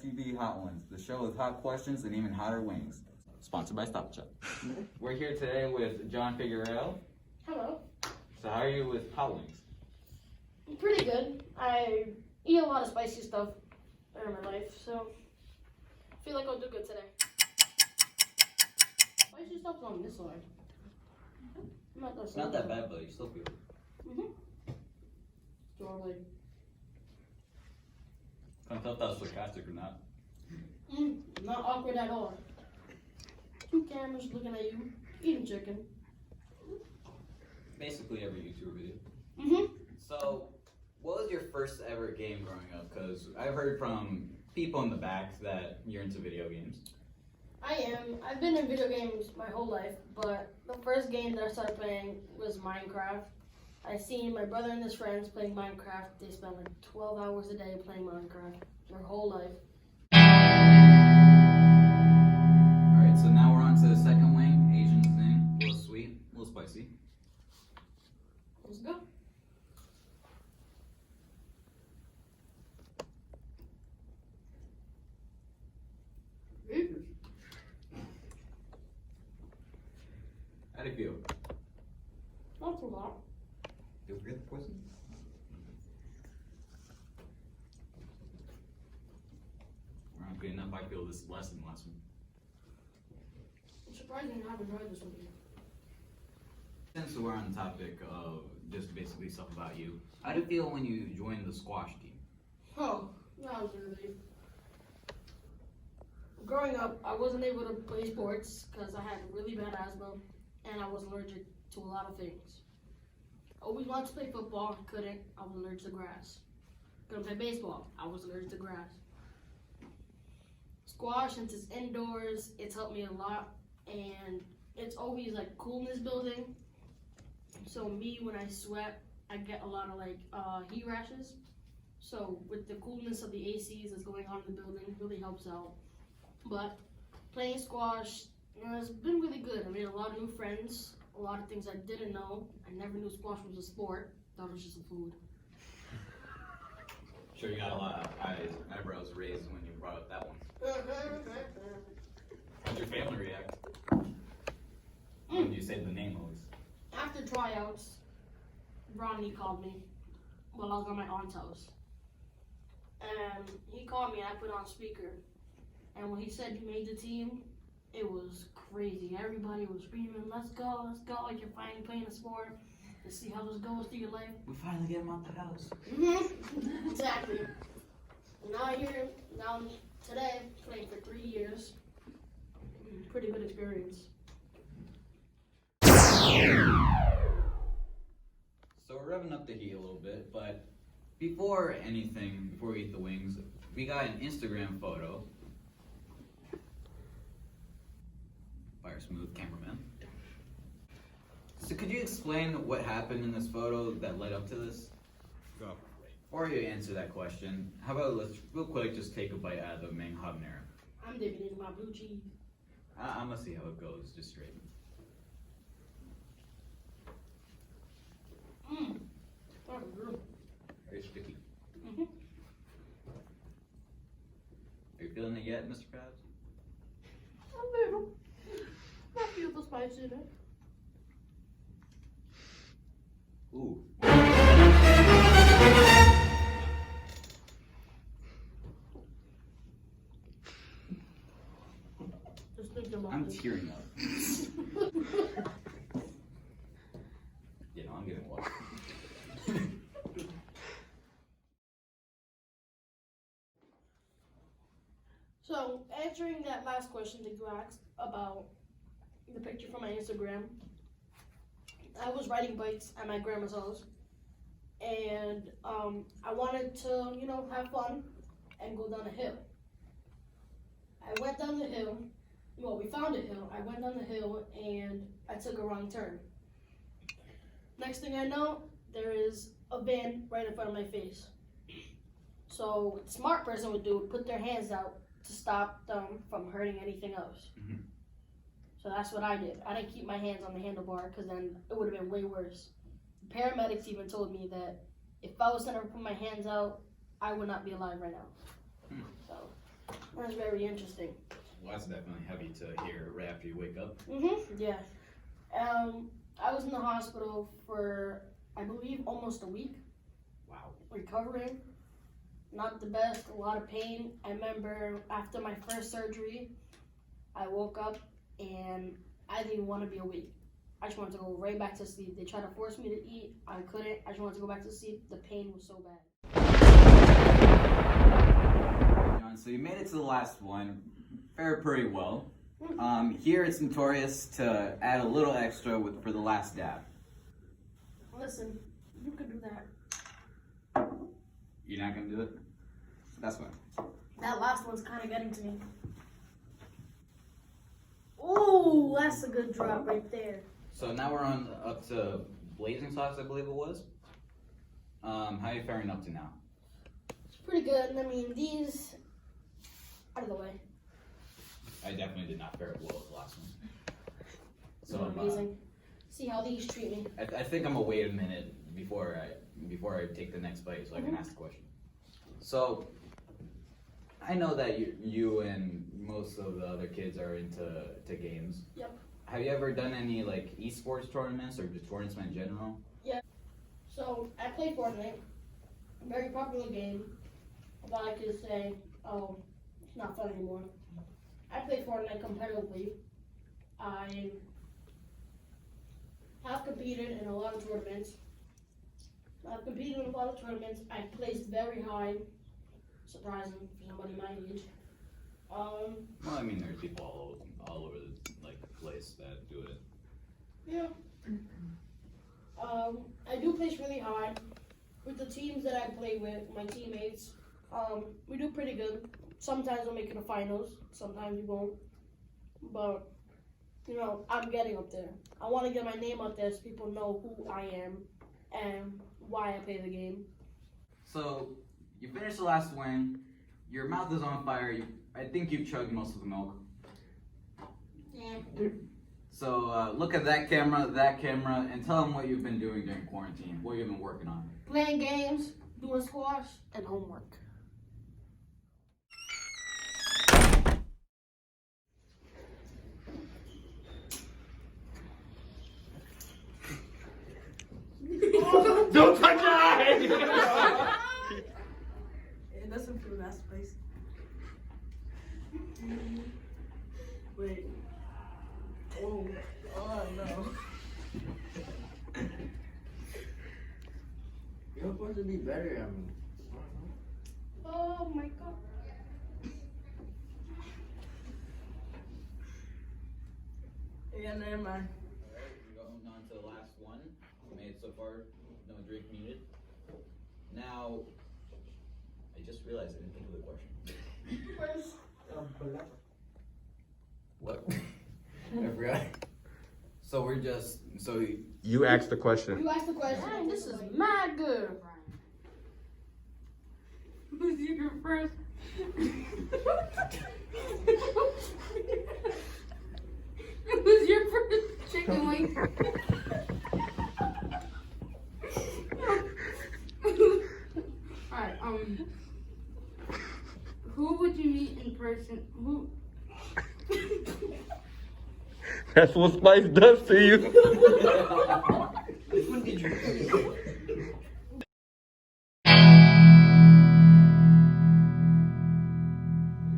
TV Hot Ones, the show with hot questions and even hotter wings. Sponsored by Stop Shop. We're here today with John Figueroa. Hello. So how are you with hot wings? Pretty good. I eat a lot of spicy stuff in my life, so I feel like I'll do good today. Spicy stuff's on this side. It's not that bad, but you still feel it. Totally. Can't tell if that was sarcastic or not. Not awkward at all. Two cameras looking at you, eating chicken. Basically every YouTuber video. So, what was your first ever game growing up? Because I've heard from people in the back that you're into video games. I am. I've been in video games my whole life, but the first game that I started playing was Minecraft. I seen my brother and his friends playing Minecraft. They spend like 12 hours a day playing Minecraft their whole life. Alright, so now we're on to the second wing. Asian's name. A little sweet, a little spicy. Let's go. How do you feel? Not too hot. Do you forget the poison? We're not good enough. I feel this less than the last one. I'm surprised you haven't tried this one yet. Since we're on the topic of just basically stuff about you, how do you feel when you joined the squash team? Oh, that was really. Growing up, I wasn't able to play sports because I had really bad asthma and I was allergic to a lot of things. Always wanted to play football, couldn't. I was allergic to grass. Couldn't play baseball. I was allergic to grass. Squash, since it's indoors, it's helped me a lot, and it's always like cool in this building. So me, when I sweat, I get a lot of like heat rashes. So with the coolness of the ACs that's going on in the building, it really helps out. But playing squash, it's been really good. I made a lot of new friends, a lot of things I didn't know. I never knew squash was a sport. Thought it was just a food. Sure, you got a lot of eyebrows raised when you brought up that one. How'd your family react when you said the name always? After tryouts, Ronnie called me while I was on my aunt's house. And he called me and I put on speaker. And when he said you made the team, it was crazy. Everybody was screaming, let's go, you're finally playing a sport. Let's see how this goes through your life. We finally get him out the house. Exactly. Now today, playing for 3 years. Pretty good experience. So we're revving up the heat a little bit, but before anything, before we eat the wings, we got an Instagram photo. Fire smooth cameraman. So could you explain what happened in this photo that led up to this? Go. Before you answer that question, how about let's real quick just take a bite out of the mango habanero. I'm dipping into my blue cheese. I'm gonna see how it goes, just straight. That was good. Very sticky. Mm-hmm. Are you feeling it yet, Mr. Krabs? A little. I feel the spice in it. Ooh. Just think about I'm it. tearing up. You know, I'm getting water. So, answering that last question that you asked about the picture from my Instagram, I was riding bikes at my grandma's house, and I wanted to, have fun and go down a hill. I went down the hill. Well, we found a hill. I went down the hill, and I took a wrong turn. Next thing I know, there is a van right in front of my face. So, what a smart person would do would put their hands out to stop them from hurting anything else. Mhm. So that's what I did. I didn't keep my hands on the handlebar because then it would have been way worse. Paramedics even told me that if I was to never put my hands out, I would not be alive right now. So That's very interesting. Well, that's definitely heavy to hear right after you wake up. Yeah. I was in the hospital for, I believe, almost a week. Wow. Recovering. Not the best, a lot of pain. I remember after my first surgery, I woke up and I didn't want to be awake. I just wanted to go right back to sleep. They tried to force me to eat. I couldn't. I just wanted to go back to sleep. The pain was so bad. John, so you made it to the last one. Fared pretty well. Here it's notorious to add a little extra for the last dab. Listen, you could do that. You're not gonna do it? That's fine. That last one's kind of getting to me. Ooh, that's a good drop right there. So now we're on up to Blazing Sauce, I believe it was. How are you faring up to now? It's pretty good. I mean, these out of the way. I definitely did not fare well with the last one. So Amazing. See how these treat me. I think I'm gonna wait a minute before I take the next bite so I can ask the question. So I know that you and most of the other kids are into games. Yep. Have you ever done any like esports tournaments or just tournaments in general? So I play Fortnite. Very popular game. But I could say, oh, it's not fun anymore. I play Fortnite competitively. I have competed in a lot of tournaments. I placed very high. Surprising for somebody my age. Well, I mean, there's people all over the place that do it. Yeah. I do place really high with the teams that I play with, my teammates. We do pretty good. Sometimes we'll make it to finals. Sometimes we won't. But I'm getting up there. I want to get my name up there so people know who I am and why I play the game. So you finished the last wing. Your mouth is on fire. I think you've chugged most of the milk. Yeah. So look at that camera, and tell them what you've been doing during quarantine, what you've been working on. Playing games, doing squash, and homework. Don't touch your eye! It doesn't feel that spicy. Wait. Oh no. You're supposed to be better at me. Oh my god. Yeah, never mind. Alright, we're going on to the last one. We made it so far, no drink needed. Now, I just realized I didn't think of the question. What? I forgot. So You asked the question. You asked the question. Dang, this is mad good. Who's your first? Who's your first chicken wing? Alright, who would you meet in person? Who? That's what Spice does to you. Which one did you do? We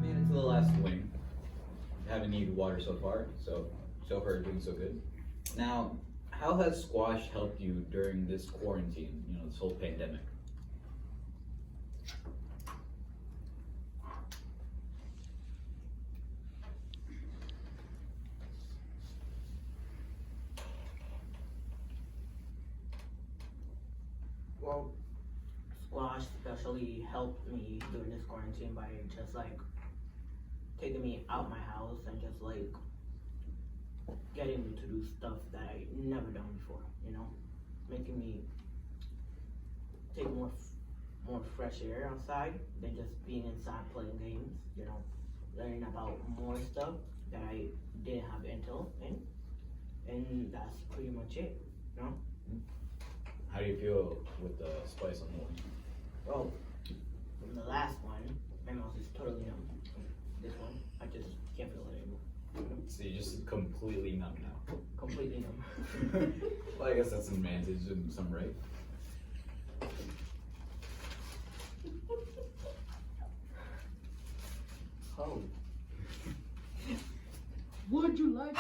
made it to the last wing. Haven't needed water so far, so far doing so good. Now, how has squash helped you during this quarantine, this whole pandemic? Well, squash especially helped me during this quarantine by just taking me out my house and just getting me to do stuff that I never done before, making me take more fresh air outside than just being inside playing games, learning about more stuff that I didn't have intel in, and that's pretty much it, How do you feel with the spice on the wing? Well, from the last one, my mouth is totally numb. So you're just completely numb now. Completely numb. Well, I guess that's an advantage in some right. Oh. Would you like